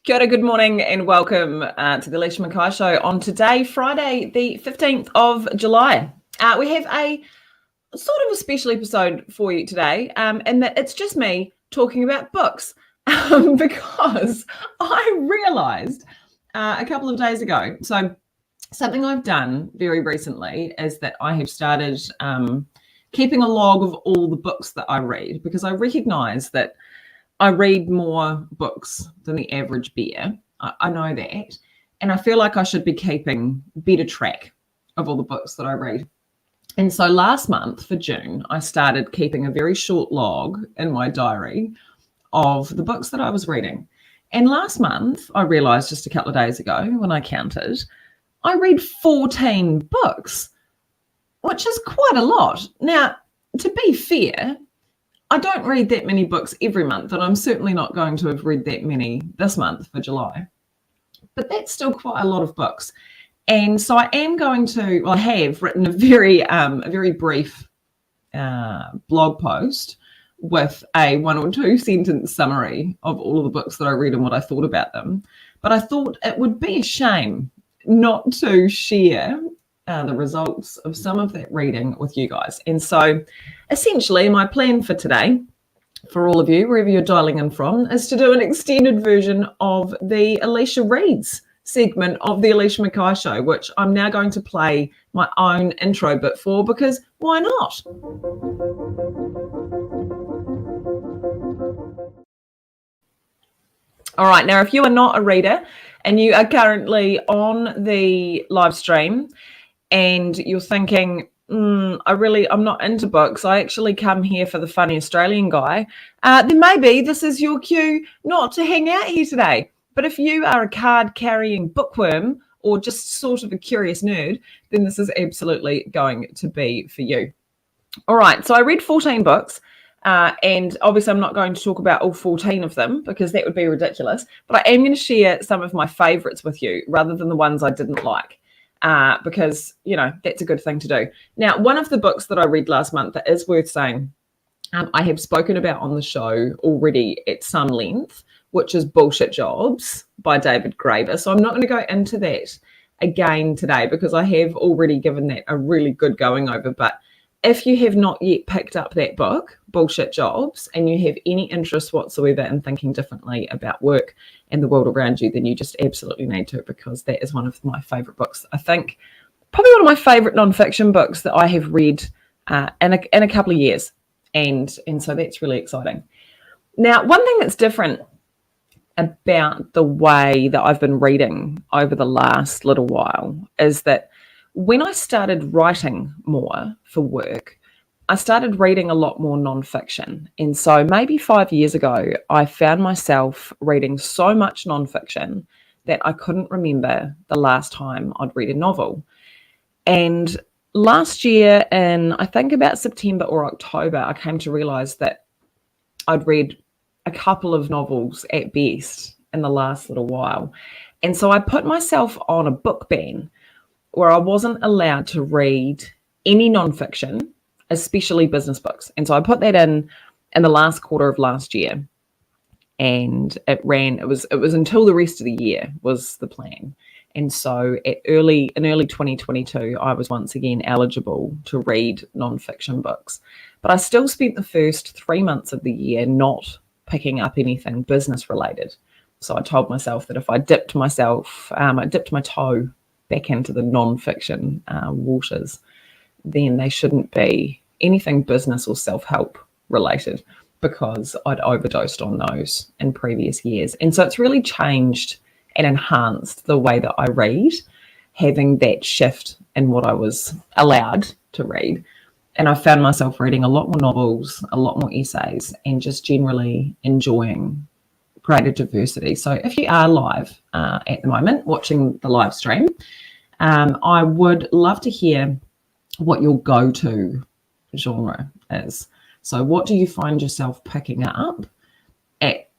Kia ora, good morning and welcome to the Alicia McKay Show on today, Friday, the 15th of July. We have a sort of a special episode for you today, and that it's just me talking about books because I realised a couple of days ago, so something I've done very recently is that I have started keeping a log of all the books that I read, because I recognise that I read more books than the average bear. I know that. And I feel like I should be keeping better track of all the books that I read. And so last month for June, I started keeping a very short log in my diary of the books that I was reading. And last month, I realised just a couple of days ago when I counted, I read 14 books, which is quite a lot. Now, to be fair, I don't read that many books every month, and I'm certainly not going to have read that many this month for July. But that's still quite a lot of books. And so I am going to, well, I have written a very brief blog post with a 1 or 2 sentence summary of all of the books that I read and what I thought about them. But I thought it would be a shame not to share the results of some of that reading with you guys. And so essentially my plan for today, for all of you, wherever you're dialing in from, is to do an extended version of the Alicia Reads segment of the Alicia McKay Show, which I'm now going to play my own intro bit for, because why not? All right, now if you are not a reader and you are currently on the live stream, and you're thinking, I'm not into books, I actually come here for the funny Australian guy, then maybe this is your cue not to hang out here today. But if you are a card-carrying bookworm or just sort of a curious nerd, then this is absolutely going to be for you. All right, so I read 14 books, and obviously I'm not going to talk about all 14 of them because that would be ridiculous, but I am going to share some of my favourites with you rather than the ones I didn't like. Because, you know, that's a good thing to do. Now, one of the books that I read last month that is worth saying, I have spoken about on the show already at some length, which is Bullshit Jobs by David Graeber. So I'm not going to go into that again today because I have already given that a really good going over. But if you have not yet picked up that book, Bullshit Jobs, and you have any interest whatsoever in thinking differently about work and the world around you, then you just absolutely need to, because that is one of my favourite books. I think probably one of my favourite nonfiction books that I have read in a couple of years. And so that's really exciting. Now, one thing that's different about the way that I've been reading over the last little while is that when I started writing more for work, I started reading a lot more nonfiction. And so maybe 5 years ago, I found myself reading so much nonfiction that I couldn't remember the last time I'd read a novel. And last year, in I think about September or October, I came to realize that I'd read a couple of novels at best in the last little while. And so I put myself on a book ban where I wasn't allowed to read any nonfiction, especially business books. And so I put that in the last quarter of last year, and it was until the rest of the year was the plan. And so in early 2022, I was once again eligible to read nonfiction books. But I still spent the first 3 months of the year not picking up anything business related. So I told myself that if I dipped my toe back into the non-fiction waters, then they shouldn't be anything business or self-help related, because I'd overdosed on those in previous years. And so it's really changed and enhanced the way that I read, having that shift in what I was allowed to read. And I found myself reading a lot more novels, a lot more essays, and just generally enjoying greater diversity. So if you are live at the moment watching the live stream, I would love to hear what your go-to genre is. So what do you find yourself picking up at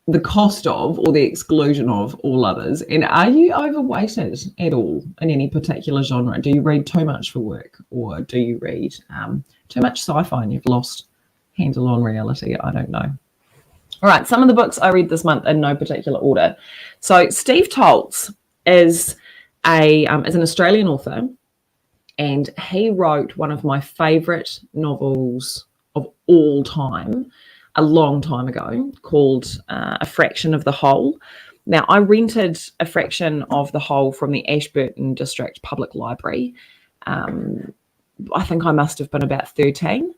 the cost of or the exclusion of all others? And are you overweighted at all in any particular genre? Do you read too much for work, or do you read too much sci-fi and you've lost handle on reality? I don't know. All right, some of the books I read this month in no particular order. So Steve Toltz is an Australian author, and he wrote one of my favourite novels of all time, a long time ago, called A Fraction of the Whole. Now, I rented A Fraction of the Whole from the Ashburton District Public Library. I think I must have been about 13,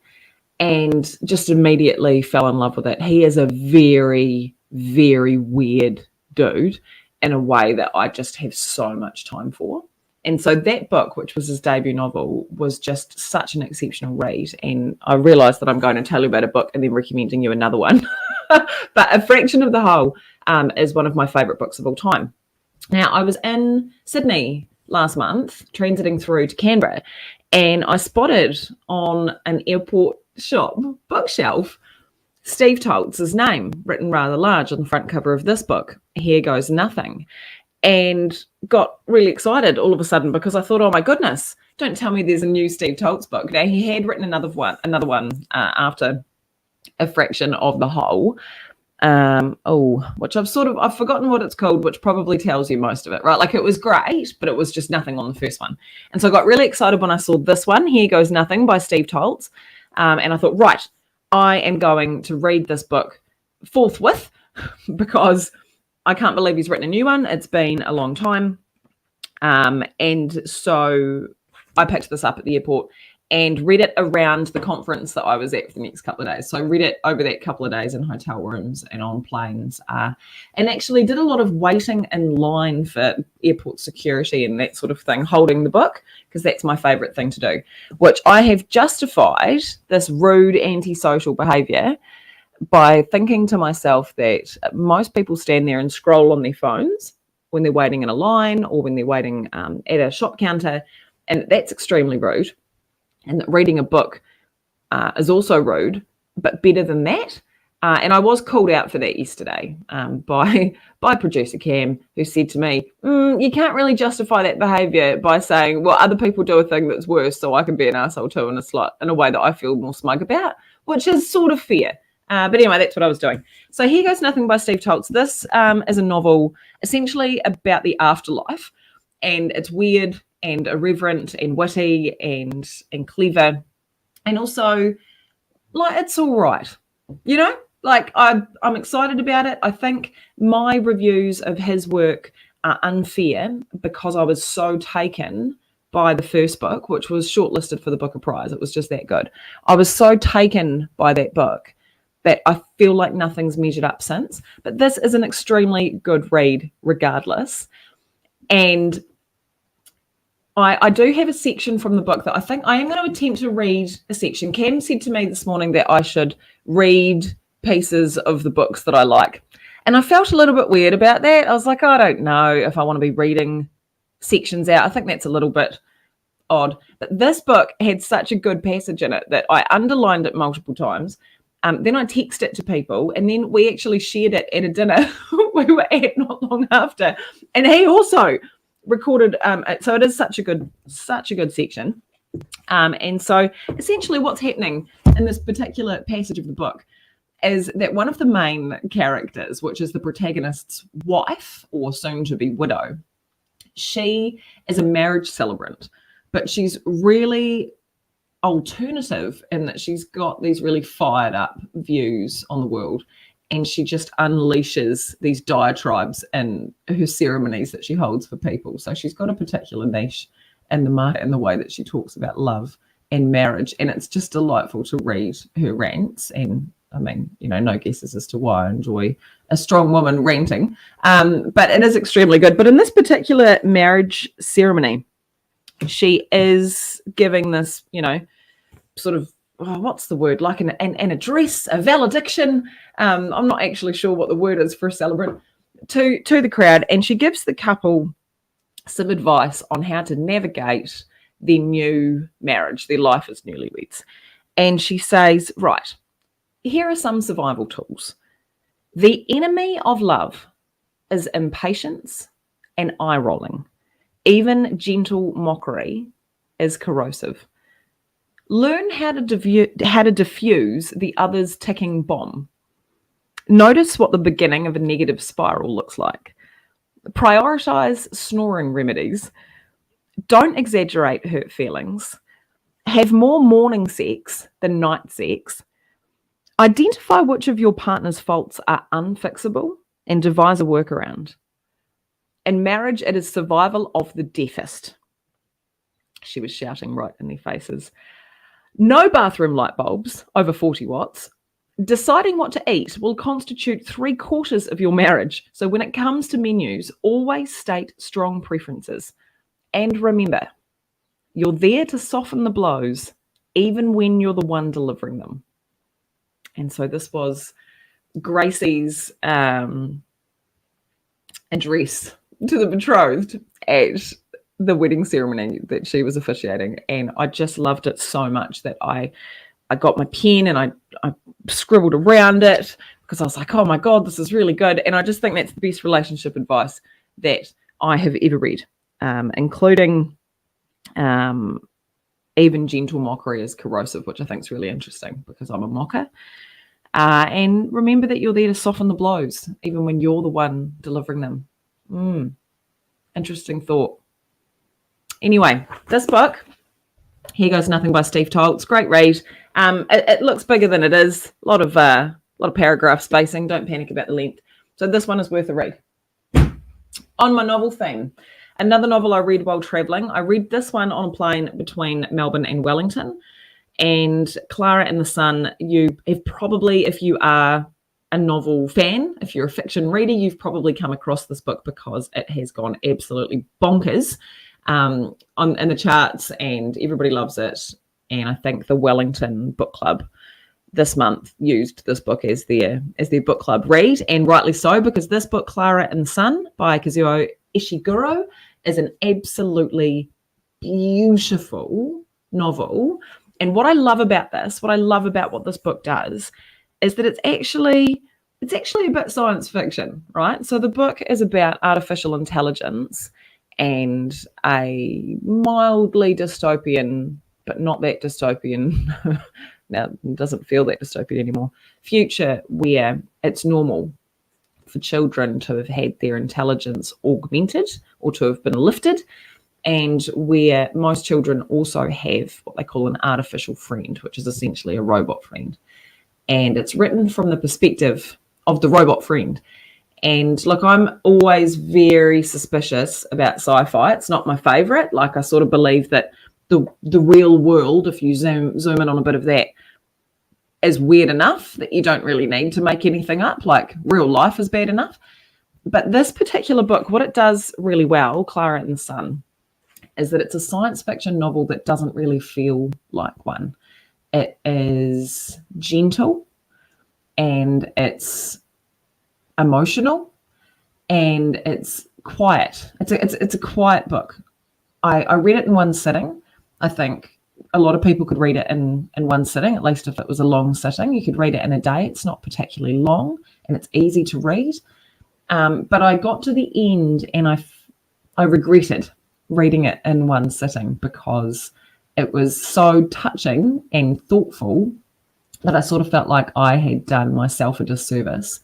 and just immediately fell in love with it. He is a very, very weird dude in a way that I just have so much time for. And so that book, which was his debut novel, was just such an exceptional read. And I realised that I'm going to tell you about a book and then recommending you another one. But A Fraction of the Whole is one of my favourite books of all time. Now, I was in Sydney last month, transiting through to Canberra, and I spotted on an airport shop bookshelf Steve Toltz's name written rather large on the front cover of this book, Here Goes Nothing, and got really excited all of a sudden because I thought, oh my goodness, don't tell me there's a new Steve Toltz book. Now, he had written another one after A Fraction of the Whole, which I've forgotten what it's called, which probably tells you most of it, right? Like, it was great, but it was just nothing on the first one. And so I got really excited when I saw this one, Here Goes Nothing by Steve Toltz. And I thought, right, I am going to read this book forthwith because I can't believe he's written a new one. It's been a long time. And so I picked this up at the airport and read it around the conference that I was at for the next couple of days. So I read it over that couple of days in hotel rooms and on planes, and actually did a lot of waiting in line for airport security and that sort of thing, holding the book, because that's my favourite thing to do, which I have justified this rude antisocial behaviour by thinking to myself that most people stand there and scroll on their phones when they're waiting in a line or when they're waiting at a shop counter, and that's extremely rude. And that reading a book is also rude, but better than that. And I was called out for that yesterday by producer Cam, who said to me, you can't really justify that behaviour by saying, well, other people do a thing that's worse, so I can be an asshole too, in a way that I feel more smug about, which is sort of fair. But anyway, that's what I was doing. So Here Goes Nothing by Steve Toltz. This is a novel essentially about the afterlife, and it's weird and irreverent and witty and clever, and also, like, it's all right, you know? Like, I'm excited about it. I think my reviews of his work are unfair because I was so taken by the first book, which was shortlisted for the Booker Prize. It was just that good. I was so taken by that book that I feel like nothing's measured up since. But this is an extremely good read regardless. And I do have a section from the book that I think I am going to attempt to read a section. Cam said to me this morning that I should read pieces of the books that I like. And I felt a little bit weird about that. I was like, I don't know if I want to be reading sections out. I think that's a little bit odd. But this book had such a good passage in it that I underlined it multiple times. Then I texted it to people, and then we actually shared it at a dinner we were at not long after. And he also recorded so it is such a good section, and so essentially what's happening in this particular passage of the book is that one of the main characters, which is the protagonist's wife or soon to be widow, she is a marriage celebrant, but she's really alternative in that she's got these really fired up views on the world, and she just unleashes these diatribes in her ceremonies that she holds for people. So she's got a particular niche in the market in the way that she talks about love and marriage. And it's just delightful to read her rants. And I mean, no guesses as to why I enjoy a strong woman ranting. But it is extremely good. But in this particular marriage ceremony, she is giving this, sort of, what's the word, like an address, a valediction. I'm not actually sure what the word is for a celebrant, to the crowd. And she gives the couple some advice on how to navigate their new marriage, their life as newlyweds. And she says, right, here are some survival tools. The enemy of love is impatience and eye rolling. Even gentle mockery is corrosive. Learn how to diffuse the other's ticking bomb. Notice what the beginning of a negative spiral looks like. Prioritize snoring remedies. Don't exaggerate hurt feelings. Have more morning sex than night sex. Identify which of your partner's faults are unfixable and devise a workaround. In marriage, it is survival of the deafest. She was shouting right in their faces. No bathroom light bulbs over 40 watts. Deciding what to eat will constitute 3/4 of your marriage. So when it comes to menus, always state strong preferences. And remember, you're there to soften the blows, even when you're the one delivering them. And so this was Gracie's address to the betrothed at the wedding ceremony that she was officiating. And I just loved it so much that I got my pen and I scribbled around it because I was like, oh my God, this is really good. And I just think that's the best relationship advice that I have ever read, including even gentle mockery is corrosive, which I think is really interesting because I'm a mocker. And remember that you're there to soften the blows, even when you're the one delivering them. Interesting thought. Anyway, this book, Here Goes Nothing by Steve Toll. It's a great read. It looks bigger than it is. A lot of paragraph spacing. Don't panic about the length. So this one is worth a read. On my novel theme, another novel I read while traveling. I read this one on a plane between Melbourne and Wellington. And Clara and the Sun, you have probably, if you are a novel fan, if you're a fiction reader, you've probably come across this book because it has gone absolutely bonkers in the charts, and everybody loves it. And I think the Wellington Book Club this month used this book as their book club read, and rightly so, because this book, Clara and the Sun by Kazuo Ishiguro, is an absolutely beautiful novel. And what I love about this, what I love about what this book does, is that it's actually a bit science fiction, right? So the book is about artificial intelligence and a mildly dystopian, but not that dystopian, now it doesn't feel that dystopian anymore, future where it's normal for children to have had their intelligence augmented or to have been lifted, and where most children also have what they call an artificial friend, which is essentially a robot friend. And it's written from the perspective of the robot friend. And look, I'm always very suspicious about sci-fi. It's not my favorite. Like, I sort of believe that the real world, if you zoom in on a bit of that, is weird enough that you don't really need to make anything up. Like, real life is bad enough. But this particular book, what it does really well, Clara and the Sun, is that it's a science fiction novel that doesn't really feel like one. It is gentle and it's emotional and it's quiet. It's a quiet book. I read it in one sitting. I think a lot of people could read it in one sitting, at least if it was a long sitting. You could read it in a day. It's not particularly long and it's easy to read. But I got to the end and I regretted reading it in one sitting because it was so touching and thoughtful that I sort of felt like I had done myself a disservice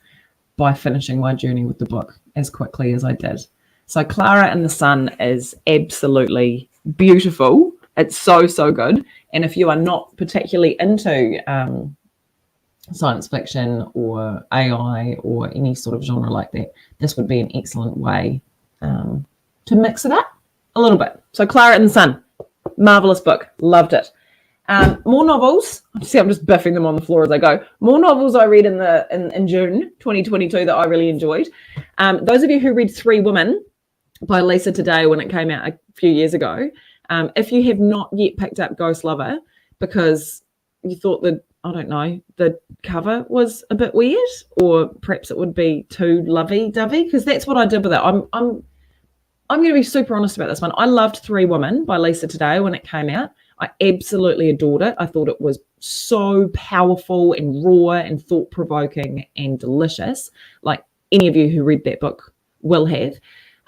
by finishing my journey with the book as quickly as I did. So Clara and the Sun is absolutely beautiful. It's so, so good. And if you are not particularly into science fiction or AI or any sort of genre like that, this would be an excellent way to mix it up a little bit. So Clara and the Sun, marvelous book, loved it. More novels. See, I'm just biffing them on the floor as I go. More novels I read in June 2022 that I really enjoyed. Those of you who read Three Women by Lisa Today when it came out a few years ago, if you have not yet picked up Ghost Lover because you thought that, I don't know, the cover was a bit weird, or perhaps it would be too lovey-dovey, because that's what I did with it. I'm going to be super honest about this one. I loved Three Women by Lisa Today when it came out. I absolutely adored it. I thought it was so powerful and raw and thought-provoking and delicious, like any of you who read that book will have.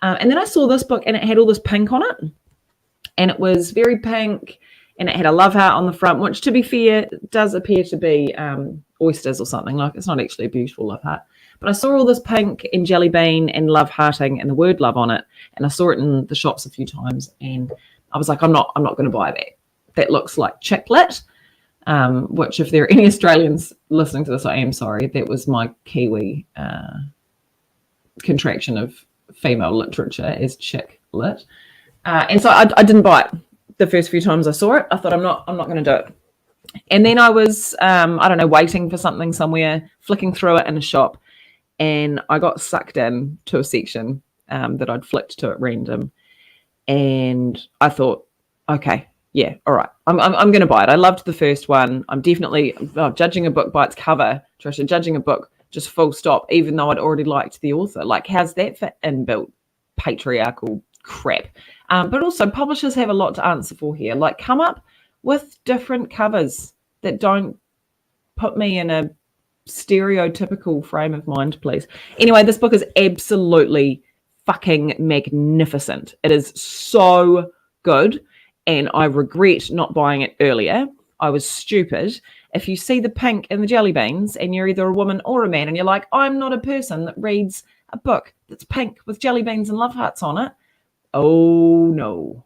And then I saw this book and it had all this pink on it. And it was very pink and it had a love heart on the front, which, to be fair, does appear to be oysters or something. Like, it's not actually a beautiful love heart. But I saw all this pink and jelly bean and love hearting and the word love on it, and I saw it in the shops a few times, and I was like, I'm not going to buy that. That looks like chick lit, which, if there are any Australians listening to this, I am sorry. That was my Kiwi contraction of female literature as chick lit. And so I didn't buy it the first few times I saw it. I thought, I'm not going to do it. And then I was, I don't know, waiting for something somewhere, flicking through it in a shop, and I got sucked in to a section that I'd flicked to at random. And I thought, okay, yeah, all right, I'm going to buy it. I loved the first one. I'm definitely judging a book by its cover, Trisha, judging a book just full stop, even though I'd already liked the author. Like, how's that for inbuilt patriarchal crap? But also, publishers have a lot to answer for here. Like, come up with different covers that don't put me in a stereotypical frame of mind, please. Anyway, this book is absolutely fucking magnificent. It is so good, and I regret not buying it earlier. I was stupid. If you see the pink and the jelly beans and you're either a woman or a man and you're like, I'm not a person that reads a book that's pink with jelly beans and love hearts on it, oh no.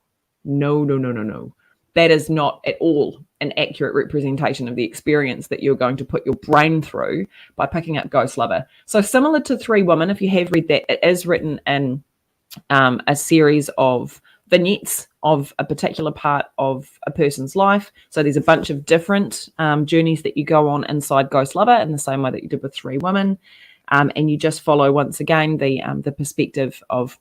That is not at all an accurate representation of the experience that you're going to put your brain through by picking up Ghost Lover. So similar to Three Women, if you have read that, it is written in a series of vignettes of a particular part of a person's life. So there's a bunch of different journeys that you go on inside Ghost Lover in the same way that you did with Three Women. And you just follow, once again, the perspective of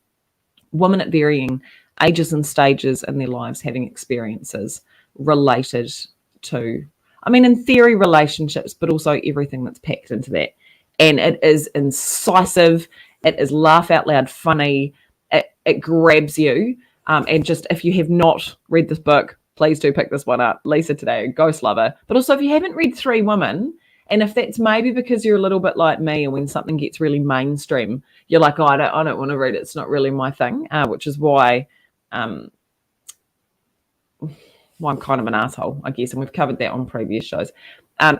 women at varying ages and stages in their lives having experiences related to, I mean, in theory, relationships, but also everything that's packed into that. And it is incisive. It is laugh out loud funny. It grabs you. And just, if you have not read this book, please do pick this one up. Lisa Today, Ghost Lover. But also, if you haven't read Three Women, and if that's maybe because you're a little bit like me, and when something gets really mainstream, you're like, oh, I don't want to read it. It's not really my thing, which is why I'm kind of an asshole, I guess. And we've covered that on previous shows.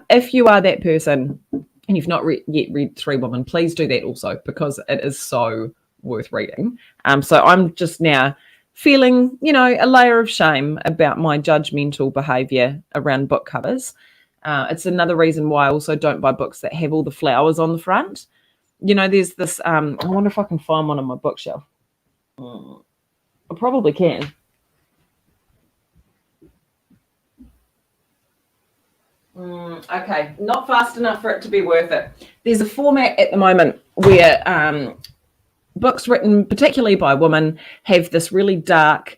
If you are that person and you've not yet read Three Women, please do that also, because it is so worth reading. So I'm just now feeling, a layer of shame about my judgmental behavior around book covers. It's another reason why I also don't buy books that have all the flowers on the front. There's this, I wonder if I can find one on my bookshelf. I probably can. Okay, not fast enough for it to be worth it. There's a format at the moment where books written particularly by women have this really dark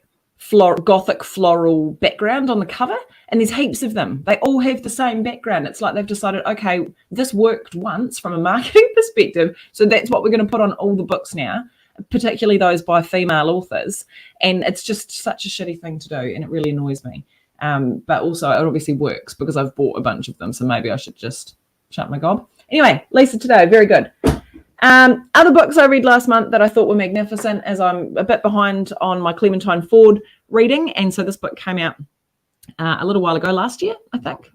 gothic floral background on the cover, and there's heaps of them. They all have the same background. It's like they've decided, okay, this worked once from a marketing perspective, so that's what we're going to put on all the books now, particularly those by female authors. And it's just such a shitty thing to do, and it really annoys me. But also it obviously works because I've bought a bunch of them, so maybe I should just shut my gob. Anyway, Lisa Today, very good. Other books I read last month that I thought were magnificent, as I'm a bit behind on my Clementine Ford reading, and so this book came out a little while ago, last year, I think.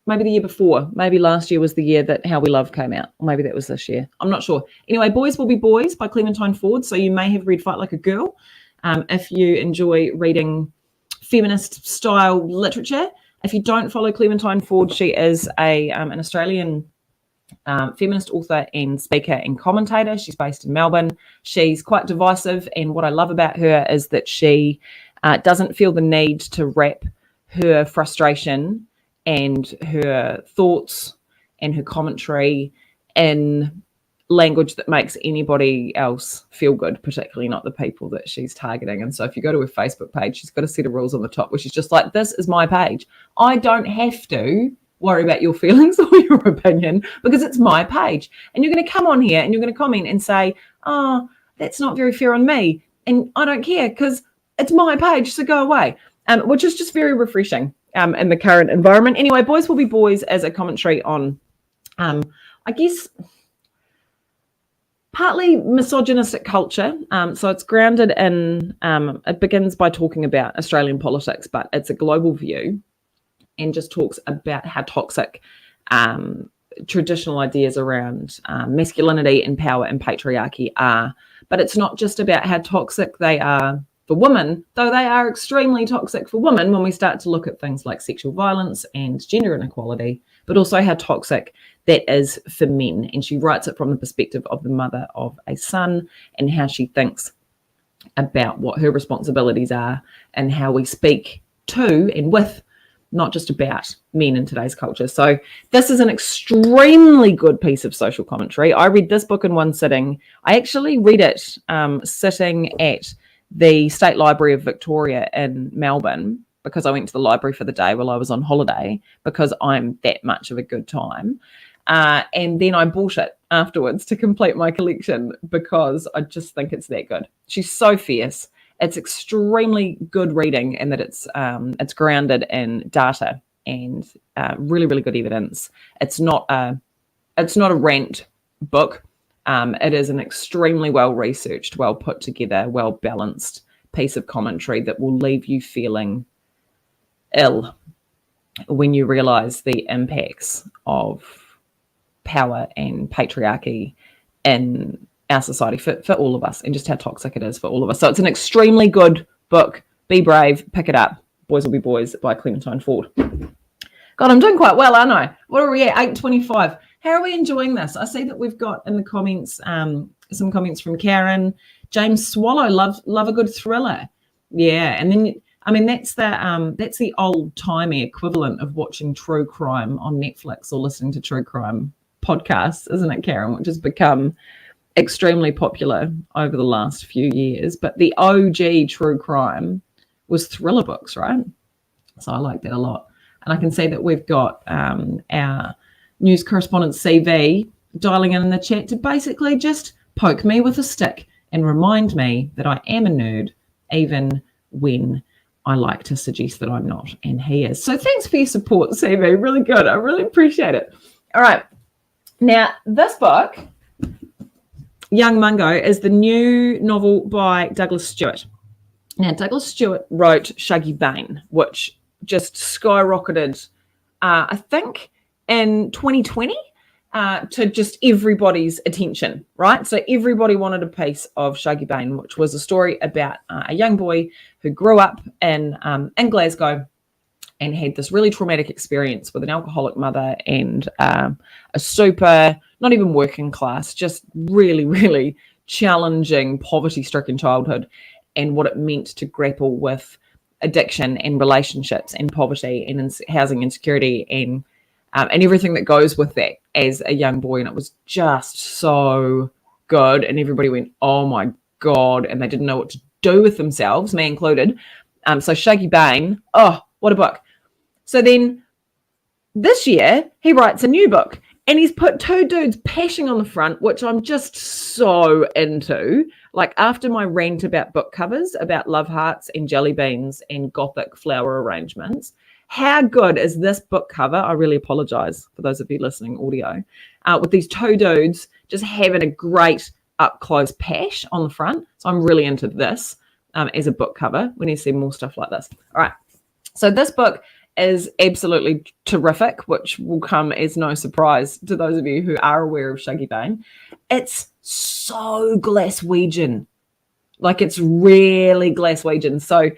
Maybe the year before. Maybe last year was the year that How We Love came out, or maybe that was this year. I'm not sure. Anyway, Boys Will Be Boys by Clementine Ford. So you may have read Fight Like a Girl if you enjoy reading feminist style literature. If you don't follow Clementine Ford, she is an Australian feminist author and speaker and commentator. She's based in Melbourne. She's quite divisive, and what I love about her is that she doesn't feel the need to wrap her frustration and her thoughts and her commentary in language that makes anybody else feel good, particularly not the people that she's targeting. And so if you go to her Facebook page, she's got a set of rules on the top where she's just like, this is my page. I don't have to worry about your feelings or your opinion because it's my page. And you're going to come on here and you're going to comment and say, oh, that's not very fair on me. And I don't care because it's my page, so go away. Which is just very refreshing in the current environment. Anyway, Boys Will Be Boys as a commentary on, I guess, partly misogynistic culture. So it's grounded in, it begins by talking about Australian politics, but it's a global view and just talks about how toxic traditional ideas around masculinity and power and patriarchy are. But it's not just about how toxic they are for women, though they are extremely toxic for women when we start to look at things like sexual violence and gender inequality, but also how toxic that is for men. And she writes it from the perspective of the mother of a son and how she thinks about what her responsibilities are and how we speak to and with, not just about men in today's culture. So this is an extremely good piece of social commentary. I read this book in one sitting. I actually read it sitting at the State Library of Victoria in Melbourne, because I went to the library for the day while I was on holiday, because I'm that much of a good time. And then I bought it afterwards to complete my collection because I just think it's that good. She's so fierce. It's extremely good reading, in that it's grounded in data and really, really good evidence. It's not a rant book. It is an extremely well-researched, well put together, well-balanced piece of commentary that will leave you feeling ill when you realise the impacts of power and patriarchy in our society for all of us, and just how toxic it is for all of us. So it's an extremely good book. Be brave, pick it up. Boys Will Be Boys by Clementine Ford. God, I'm doing quite well, aren't I? What are we at? 8:25. How are we enjoying this? I see that we've got in the comments some comments from Karen. James Swallow, love a good thriller. Yeah, and then that's the old-timey equivalent of watching true crime on Netflix or listening to true crime podcasts, isn't it, Karen? Which has become extremely popular over the last few years. But the OG true crime was thriller books, right? So I like that a lot. And I can see that we've got our news correspondent CV dialing in the chat to basically just poke me with a stick and remind me that I am a nerd, even when I like to suggest that I'm not, and he is. So thanks for your support, CV. Really good. I really appreciate it. All right. Now, this book, Young Mungo, is the new novel by Douglas Stewart. Now, Douglas Stewart wrote Shuggie Bain, which just skyrocketed, I think, in 2020 to just everybody's attention, right? So everybody wanted a piece of Shuggie Bain, which was a story about a young boy who grew up in Glasgow and had this really traumatic experience with an alcoholic mother and a super, not even working class, just really, really challenging, poverty-stricken childhood, and what it meant to grapple with addiction and relationships and poverty and housing insecurity and everything that goes with that as a young boy. And it was just so good. And everybody went, oh my God. And they didn't know what to do with themselves, me included. So Shuggie Bain, oh, what a book. So then this year he writes a new book, and he's put two dudes pashing on the front, which I'm just so into. Like, after my rant about book covers, about love hearts and jelly beans and gothic flower arrangements, how good is this book cover? I really apologize for those of you listening audio, with these two dudes just having a great up close pash on the front. So I'm really into this as a book cover. We need to see more stuff like this. All right. So this book is absolutely terrific, which will come as no surprise to those of you who are aware of Shuggie Bain. It's so Glaswegian. Like, it's really Glaswegian. So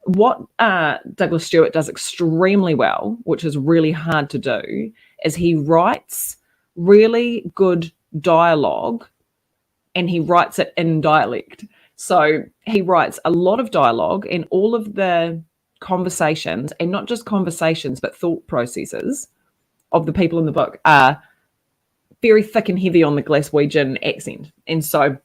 what Douglas Stewart does extremely well, which is really hard to do, is he writes really good dialogue, and he writes it in dialect. So he writes a lot of dialogue, and all of the conversations, and not just conversations, but thought processes of the people in the book are very thick and heavy on the Glaswegian accent. And so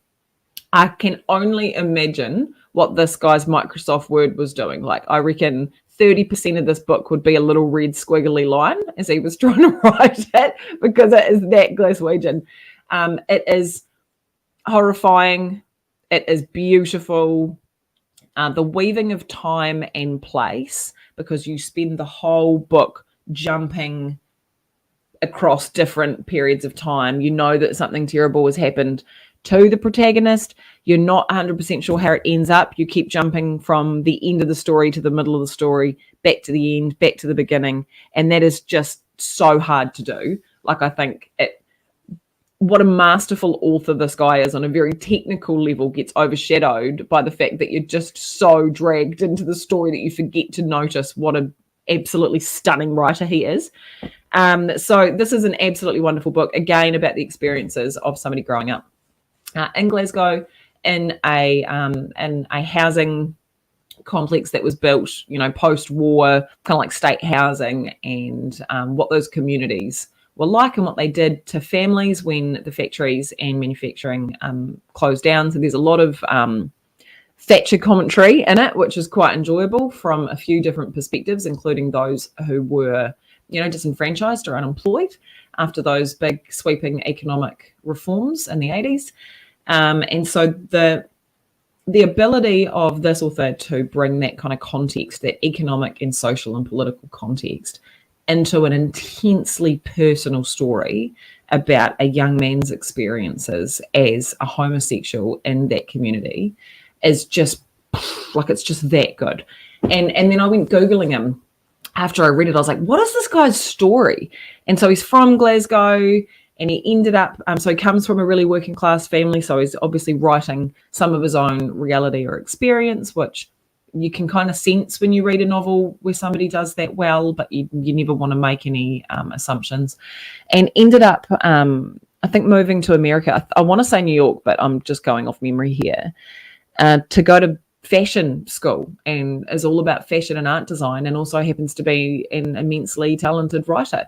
I can only imagine what this guy's Microsoft Word was doing. Like, I reckon 30% of this book would be a little red squiggly line as he was trying to write it, because it is that Glaswegian. It is horrifying. It is beautiful. The weaving of time and place, because you spend the whole book jumping across different periods of time. You know that something terrible has happened to the protagonist. You're not 100% sure how it ends up. You keep jumping from the end of the story to the middle of the story, back to the end, back to the beginning. And that is just so hard to do. Like, I think what a masterful author this guy is on a very technical level gets overshadowed by the fact that you're just so dragged into the story that you forget to notice what an absolutely stunning writer he is. So this is an absolutely wonderful book, again, about the experiences of somebody growing up in Glasgow in a housing complex that was built, post-war, kind of like state housing, and what those communities were like and what they did to families when the factories and manufacturing closed down. So there's a lot of Thatcher commentary in it, which is quite enjoyable from a few different perspectives, including those who were, disenfranchised or unemployed after those big sweeping economic reforms in the 80s. And so the ability of this author to bring that kind of context, that economic and social and political context, into an intensely personal story about a young man's experiences as a homosexual in that community is just like, it's just that good. And then I went Googling him after I read it. I was like, what is this guy's story? And so he's from Glasgow, and he ended up, so he comes from a really working class family. So he's obviously writing some of his own reality or experience, which you can kind of sense when you read a novel where somebody does that well, but you never want to make any assumptions. And ended up, I think, moving to America. I want to say New York, but I'm just going off memory here, to go to fashion school, and is all about fashion and art design, and also happens to be an immensely talented writer.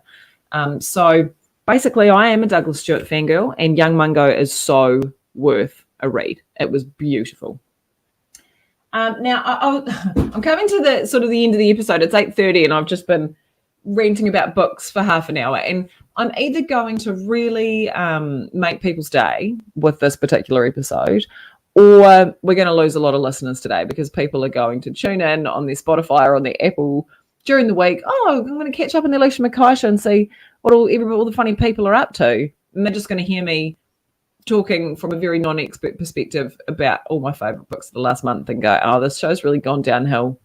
So basically, I am a Douglas Stewart fangirl, and Young Mungo is so worth a read. It was beautiful. Now, I'm coming to the sort of the end of the episode. It's 8:30, and I've just been ranting about books for half an hour, and I'm either going to really make people's day with this particular episode, or we're going to lose a lot of listeners today, because people are going to tune in on their Spotify or on their Apple during the week. Oh, I'm going to catch up on the Alicia McKay Show and see what all the funny people are up to. And they're just going to hear me talking from a very non-expert perspective about all my favourite books of the last month and go, oh, this show's really gone downhill.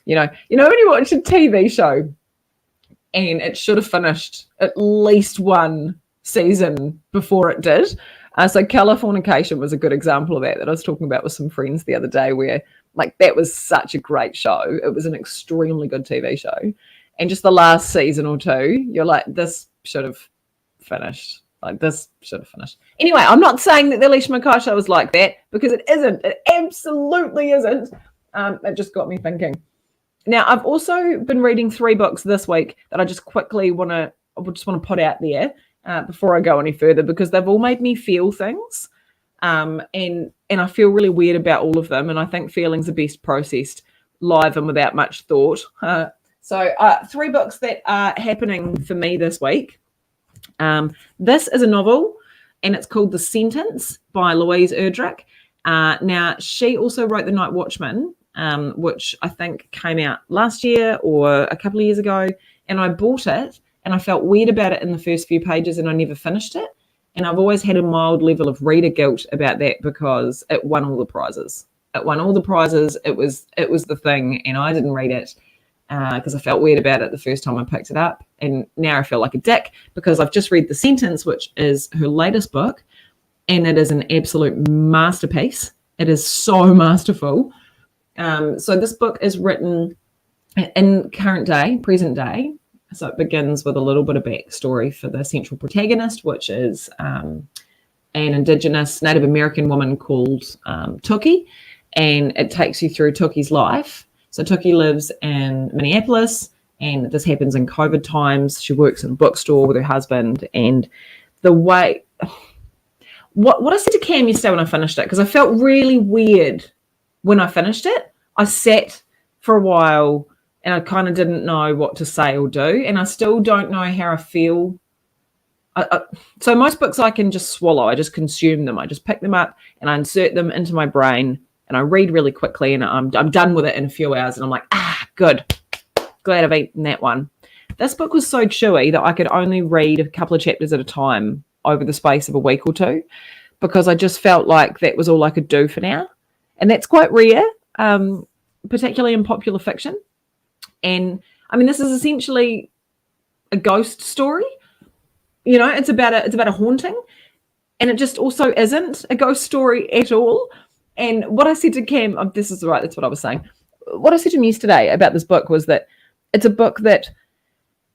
You know when you watch a TV show and it should have finished at least one season before it did. So Californication was a good example of that I was talking about with some friends the other day, where like that was such a great show. It was an extremely good TV show. And just the last season or two, you're like, this should have finished. Like, this should have finished. Anyway, I'm not saying that the Alicia McKay Show is like that, because it isn't. It absolutely isn't. It just got me thinking. Now, I've also been reading 3 books this week that I just quickly want to put out there before I go any further, because they've all made me feel things. And I feel really weird about all of them. And I think feelings are best processed live and without much thought. So 3 books that are happening for me this week. This is a novel, and it's called The Sentence by Louise Erdrich. Now, she also wrote The Night Watchman, which I think came out last year or a couple of years ago. And I bought it, and I felt weird about it in the first few pages, and I never finished it. And I've always had a mild level of reader guilt about that, because it won all the prizes. It was the thing, and I didn't read it because I felt weird about it the first time I picked it up. And now I feel like a dick, because I've just read The Sentence, which is her latest book, and it is an absolute masterpiece. It is so masterful. So this book is written in present day. So it begins with a little bit of backstory for the central protagonist, which is an Indigenous Native American woman called Tookie, and it takes you through Tookie's life. So Tookie lives in Minneapolis, and this happens in COVID times. She works in a bookstore with her husband, and the way... What I said to Cam yesterday when I finished it, because I felt really weird when I finished it. I sat for a while, and I kind of didn't know what to say or do, and I still don't know how I feel. So most books I can just swallow. I just consume them. I just pick them up, and I insert them into my brain, and I read really quickly, and I'm done with it in a few hours, and I'm like, good. Glad I've eaten that one. This book was so chewy that I could only read a couple of chapters at a time over the space of a week or two, because I just felt like that was all I could do for now. And that's quite rare, particularly in popular fiction. And I mean, this is essentially a ghost story. You know, it's about a haunting, and it just also isn't a ghost story at all. And what I said to Cam, this is right, that's what I was saying. What I said to him yesterday about this book was that it's a book that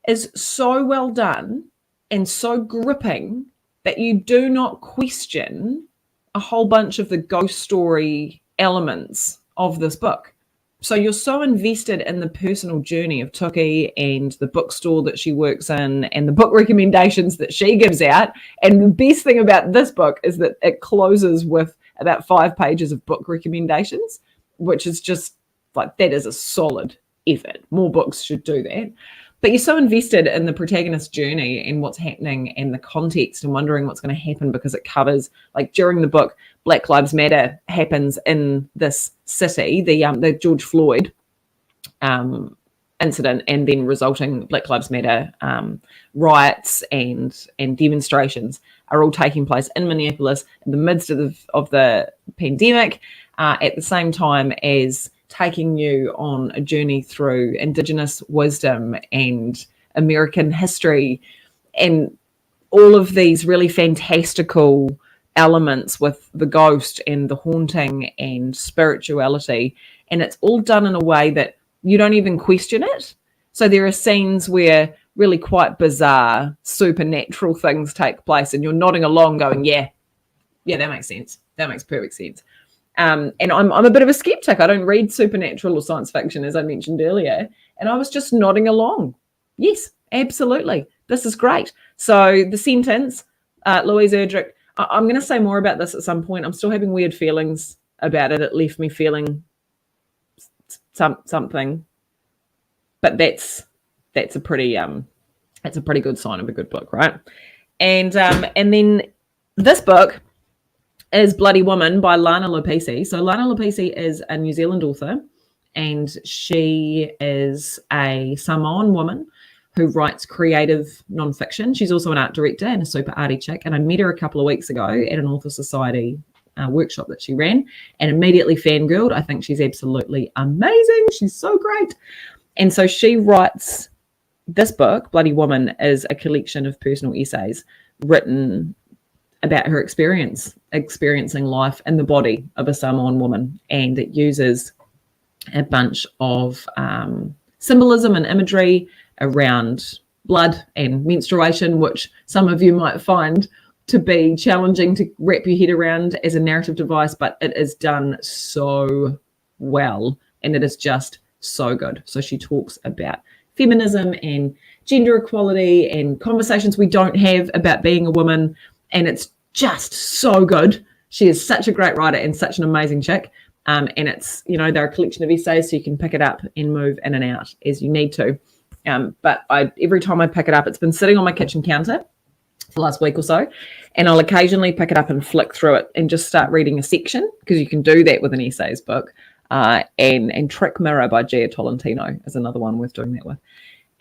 is so well done and so gripping that you do not question a whole bunch of the ghost story elements of this book. So you're so invested in the personal journey of Tuki and the bookstore that she works in and the book recommendations that she gives out. And the best thing about this book is that it closes with about 5 pages of book recommendations, which is just like, that is a solid effort. More books should do that. But you're so invested in the protagonist's journey and what's happening and the context and wondering what's going to happen, because it covers, like, during the book, Black Lives Matter happens in this city, the George Floyd incident, and then resulting Black Lives Matter riots and demonstrations are all taking place in Minneapolis in the midst of the pandemic, at the same time as taking you on a journey through Indigenous wisdom and American history and all of these really fantastical elements with the ghost and the haunting and spirituality. And it's all done in a way that you don't even question it. So there are scenes where really quite bizarre supernatural things take place and you're nodding along going, yeah, that makes sense. That makes perfect sense. And I'm a bit of a skeptic. I don't read supernatural or science fiction, as I mentioned earlier. And I was just nodding along. Yes, absolutely. This is great. So the sentence, Louise Erdrich, I'm going to say more about this at some point. I'm still having weird feelings about it. It left me feeling something. But that's a pretty good sign of a good book, right? And then this book is Bloody Woman by Lana Lopesi. So Lana Lopesi is a New Zealand author, and she is a Samoan woman who writes creative nonfiction. She's also an art director and a super arty chick. And I met her a couple of weeks ago at an Author Society workshop that she ran, and immediately fangirled. I think she's absolutely amazing. She's so great. And so she writes this book, Bloody Woman, is a collection of personal essays written about her experiencing life in the body of a Samoan woman. And it uses a bunch of symbolism and imagery around blood and menstruation, which some of you might find to be challenging to wrap your head around as a narrative device, but it is done so well, and it is just so good. So she talks about feminism and gender equality and conversations we don't have about being a woman, and it's just so good. She is such a great writer and such an amazing chick. And it's, they're a collection of essays, so you can pick it up and move in and out as you need to. But every time I pick it up, it's been sitting on my kitchen counter for the last week or so, and I'll occasionally pick it up and flick through it and just start reading a section, because you can do that with an essays book. And Trick Mirror by Gia Tolentino is another one worth doing that with.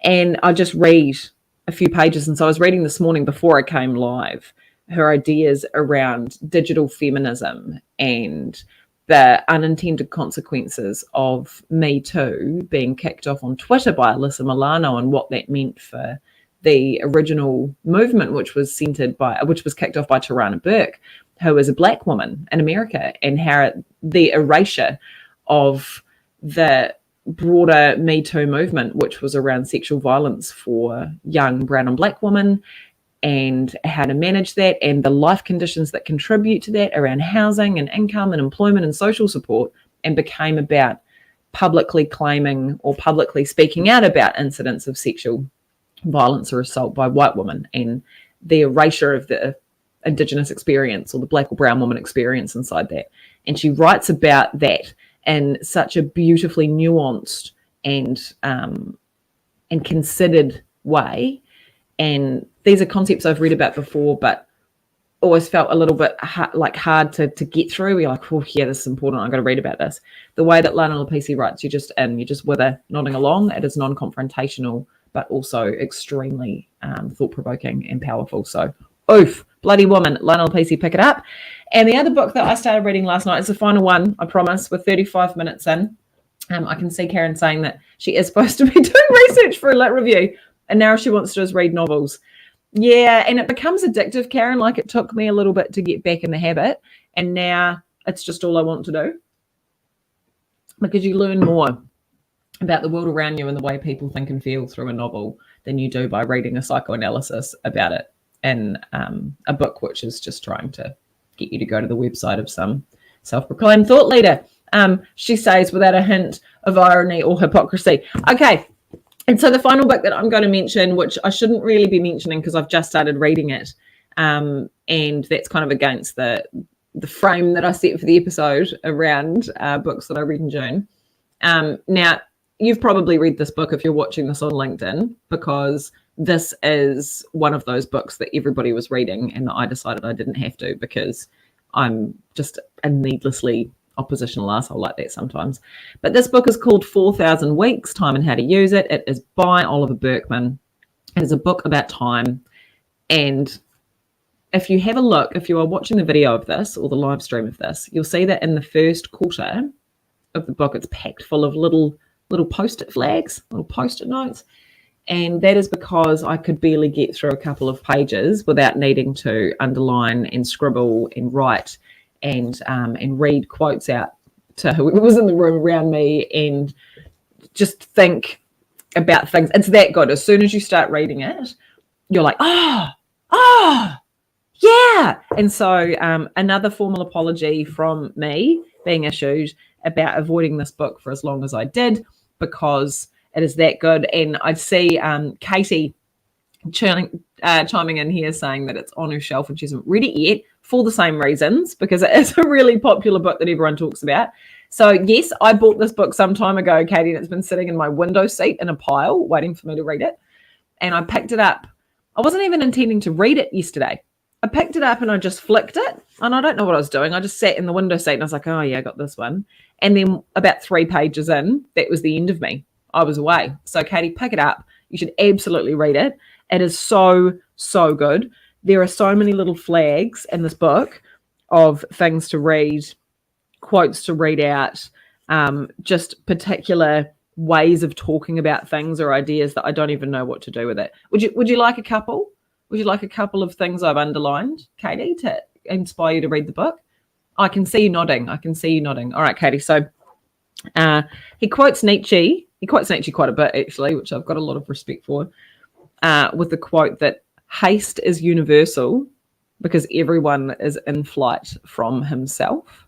And I just read a few pages. And so I was reading this morning before I came live her ideas around digital feminism and the unintended consequences of Me Too being kicked off on Twitter by Alyssa Milano, and what that meant for the original movement, which was kicked off by Tarana Burke, who is a Black woman in America, and how the erasure of the broader Me Too movement, which was around sexual violence for young brown and Black women, and how to manage that, and the life conditions that contribute to that around housing and income and employment and social support, and became about publicly claiming or publicly speaking out about incidents of sexual violence or assault by white women, and the erasure of the Indigenous experience or the Black or brown woman experience inside that. And she writes about that in such a beautifully nuanced and considered way. And these are concepts I've read about before, but always felt a little bit hard to get through. You're like, oh yeah, this is important. I've got to read about this. The way that Lana Lopesi writes, you're just with her nodding along. It is non-confrontational, but also extremely thought-provoking and powerful. So, Bloody Woman, Lana Lopesi, pick it up. And the other book that I started reading last night is the final one, I promise. We're 35 minutes in. I can see Karen saying that she is supposed to be doing research for a lit review, and now she wants to just read novels. Yeah, and it becomes addictive, Karen. Like, it took me a little bit to get back in the habit, and now it's just all I want to do, because you learn more about the world around you and the way people think and feel through a novel than you do by reading a psychoanalysis about it in a book which is just trying to get you to go to the website of some self-proclaimed thought leader. She says, without a hint of irony or hypocrisy. Okay, and so the final book that I'm going to mention, which I shouldn't really be mentioning because I've just started reading it, and that's kind of against the frame that I set for the episode around books that I read in June. Now, you've probably read this book if you're watching this on LinkedIn, because this is one of those books that everybody was reading and I decided I didn't have to, because I'm just a needlessly oppositional asshole like that sometimes. But this book is called 4,000 Weeks, Time and How to Use It. It is by Oliver Burkeman. It is a book about time. And if you have a look, if you are watching the video of this or the live stream of this, you'll see that in the first quarter of the book, it's packed full of little post-it flags, little post-it notes. And that is because I could barely get through a couple of pages without needing to underline and scribble and write and read quotes out to whoever was in the room around me and just think about things. It's that good. As soon as you start reading it, you're like, yeah. And so another formal apology from me being issued about avoiding this book for as long as I did, because it is that good. And I see Katie chiming in here saying that it's on her shelf and she hasn't read it yet for the same reasons, because it is a really popular book that everyone talks about. So yes, I bought this book some time ago, Katie, and it's been sitting in my window seat in a pile waiting for me to read it. And I picked it up. I wasn't even intending to read it yesterday. I picked it up and I just flicked it, and I don't know what I was doing. I just sat in the window seat and I was like, oh yeah, I got this one. And then about 3 pages in, that was the end of me. I was away. So Katie, pick it up. You should absolutely read it. It is so, so good. There are so many little flags in this book of things to read, quotes to read out, just particular ways of talking about things or ideas that I don't even know what to do with it. Would you like a couple? Would you like a couple of things I've underlined, Katie, to inspire you to read the book? I can see you nodding. All right, Katie. So he quotes Nietzsche. He quotes Nietzsche quite a bit, actually, which I've got a lot of respect for, with the quote that haste is universal because everyone is in flight from himself.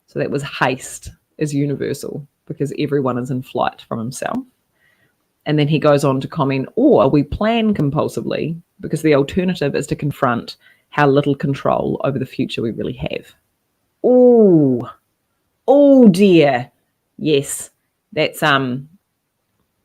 So that was haste is universal because everyone is in flight from himself. And then he goes on to comment, or we plan compulsively because the alternative is to confront how little control over the future we really have. Oh dear. Yes, that's,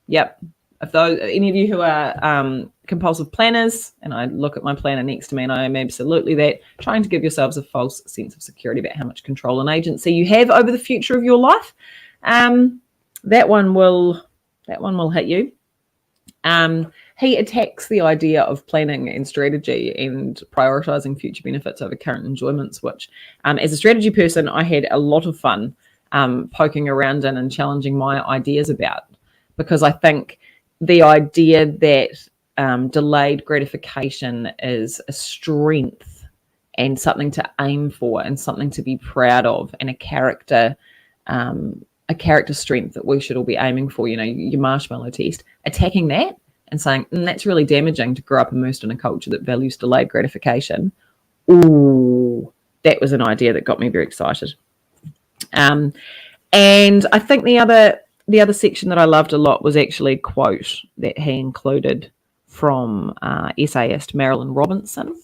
yep. If those, any of you who are compulsive planners, and I look at my planner next to me and I am absolutely that, trying to give yourselves a false sense of security about how much control and agency you have over the future of your life, that one will hit you. He attacks the idea of planning and strategy and prioritizing future benefits over current enjoyments, which as a strategy person, I had a lot of fun poking around in and challenging my ideas about, because I think the idea that delayed gratification is a strength and something to aim for and something to be proud of, and a character strength that we should all be aiming for, you know, your marshmallow test, attacking that and saying, that's really damaging to grow up immersed in a culture that values delayed gratification. Ooh, that was an idea that got me very excited. And I think the other section that I loved a lot was actually a quote that he included from essayist Marilyn Robinson,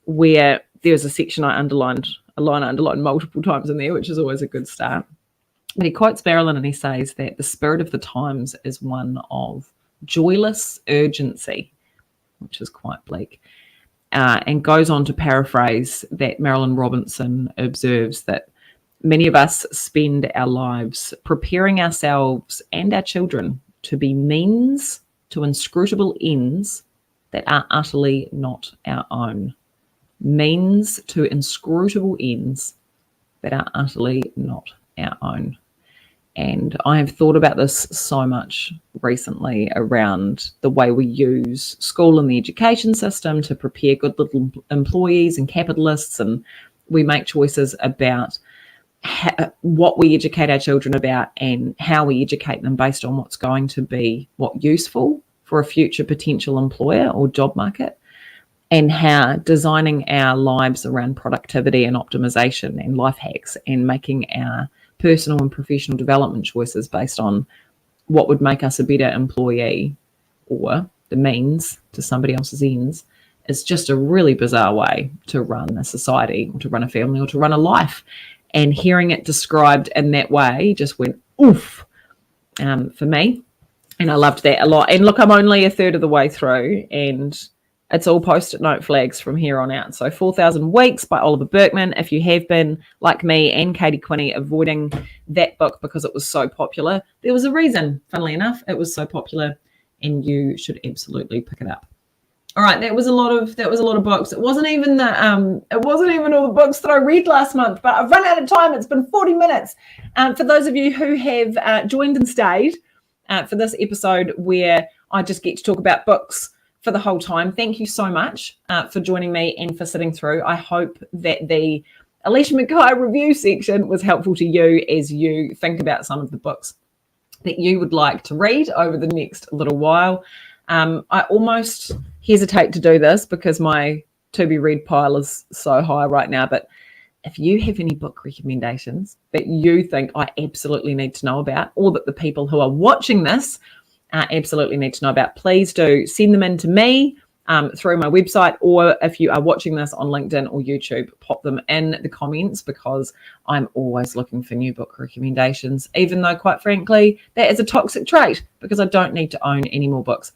where there's a section I underlined multiple times in there, which is always a good start. But he quotes Marilyn and he says that the spirit of the times is one of joyless urgency, which is quite bleak, and goes on to paraphrase that Marilyn Robinson observes that many of us spend our lives preparing ourselves and our children to be means to inscrutable ends that are utterly not our own. means to inscrutable ends that are utterly not our own. And I have thought about this so much recently around the way we use school and the education system to prepare good little employees and capitalists, and we make choices about what we educate our children about and how we educate them based on what's going to be useful for a future potential employer or job market, and how designing our lives around productivity and optimization and life hacks and making our personal and professional development choices based on what would make us a better employee or the means to somebody else's ends is just a really bizarre way to run a society or to run a family or to run a life. And hearing it described in that way just went oof for me. And I loved that a lot. And look, I'm only a third of the way through, and it's all post-it note flags from here on out. So 4,000 Weeks by Oliver Burkeman. If you have been, like me and Katie Quinney, avoiding that book because it was so popular, there was a reason, funnily enough, it was so popular, and you should absolutely pick it up. All right, that was a lot of books. It wasn't even all the books that I read last month, but I've run out of time. It's been 40 minutes. For those of you who have joined and stayed for this episode where I just get to talk about books for the whole time, thank you so much for joining me and for sitting through. I hope that the Alicia McKay review section was helpful to you as you think about some of the books that you would like to read over the next little while. I almost hesitate to do this because my to be read pile is so high right now, but if you have any book recommendations that you think I absolutely need to know about, or that the people who are watching this absolutely need to know about, please do send them in to me through my website, or if you are watching this on LinkedIn or YouTube, pop them in the comments, because I'm always looking for new book recommendations, even though, quite frankly, that is a toxic trait because I don't need to own any more books.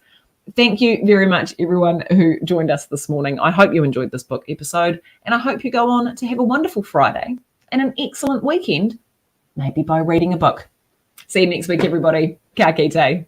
Thank you very much, everyone who joined us this morning. I hope you enjoyed this book episode, and I hope you go on to have a wonderful Friday and an excellent weekend, maybe by reading a book. See you next week, everybody. Ka kite.